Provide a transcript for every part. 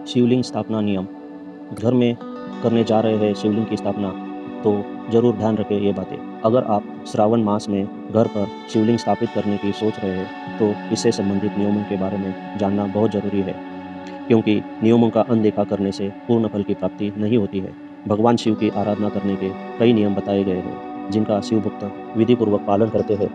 शिवलिंग स्थापना नियम। घर में करने जा रहे हैं शिवलिंग की स्थापना, तो ज़रूर ध्यान रखें ये बातें। अगर आप श्रावण मास में घर पर शिवलिंग स्थापित करने की सोच रहे हैं, तो इससे संबंधित नियमों के बारे में जानना बहुत ज़रूरी है, क्योंकि नियमों का अनदेखा करने से पूर्ण फल की प्राप्ति नहीं होती है। भगवान शिव की आराधना करने के कई नियम बताए गए हैं, जिनका शिव भक्त विधिपूर्वक पालन करते हैं।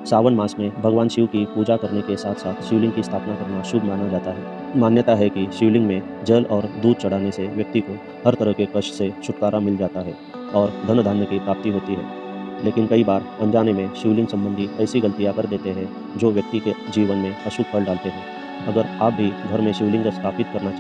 सावन मास में भगवान शिव की पूजा करने के साथ साथ शिवलिंग की स्थापना करना शुभ माना जाता है। मान्यता है कि शिवलिंग में जल और दूध चढ़ाने से व्यक्ति को हर तरह के कष्ट से छुटकारा मिल जाता है और धन धान्य की प्राप्ति होती है। लेकिन कई बार अनजाने में शिवलिंग संबंधी ऐसी गलतियां कर देते हैं जो व्यक्ति के जीवन में अशुभ फल डालते हैं। अगर आप भी घर में शिवलिंग स्थापित करना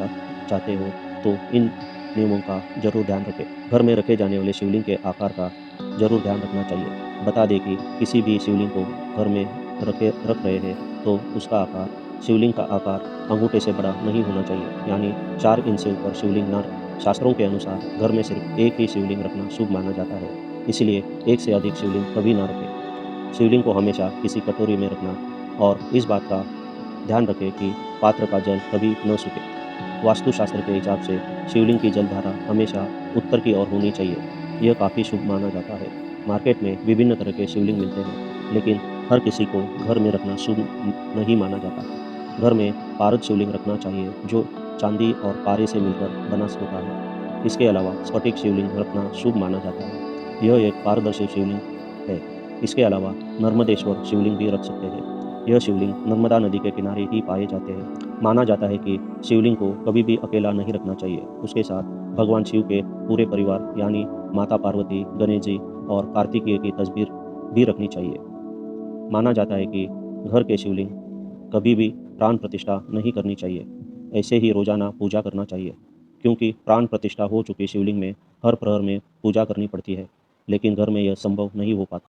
चाहते हो, तो इन नियमों का जरूर ध्यान रखें। घर में रखे जाने वाले शिवलिंग के आकार का जरूर ध्यान रखना चाहिए। बता दें कि किसी भी शिवलिंग को घर में रख रहे हैं, तो उसका आकार, शिवलिंग का आकार अंगूठे से बड़ा नहीं होना चाहिए, यानी 4 इंच से ऊपर शिवलिंग न रखें। शास्त्रों के अनुसार घर में सिर्फ एक ही शिवलिंग रखना शुभ माना जाता है, इसलिए एक से अधिक शिवलिंग कभी ना रखें। शिवलिंग को हमेशा किसी कटोरी में रखना और इस बात का ध्यान रखें कि पात्र का जल कभी न सूखे। वास्तुशास्त्र के हिसाब से शिवलिंग की जलधारा हमेशा उत्तर की ओर होनी चाहिए। यह काफ़ी शुभ माना जाता है। मार्केट में विभिन्न तरह के शिवलिंग मिलते हैं, लेकिन हर किसी को घर में रखना शुभ नहीं माना जाता। घर में पारद शिवलिंग रखना चाहिए, जो चांदी और पारे से मिलकर बना होता है। इसके अलावा स्फटिक शिवलिंग रखना शुभ माना जाता है। यह एक पारदर्शी शिवलिंग है। इसके अलावा नर्मदेश्वर शिवलिंग भी रख सकते हैं। यह शिवलिंग नर्मदा नदी के किनारे ही पाए जाते हैं। माना जाता है कि शिवलिंग को कभी भी अकेला नहीं रखना चाहिए। उसके साथ भगवान शिव के पूरे परिवार, यानी माता पार्वती, गणेश जी और कार्तिकेय की तस्वीर भी रखनी चाहिए। माना जाता है कि घर के शिवलिंग कभी भी प्राण प्रतिष्ठा नहीं करनी चाहिए। ऐसे ही रोजाना पूजा करना चाहिए, क्योंकि प्राण प्रतिष्ठा हो चुकी शिवलिंग में हर प्रहर में पूजा करनी पड़ती है, लेकिन घर में यह संभव नहीं हो पाता।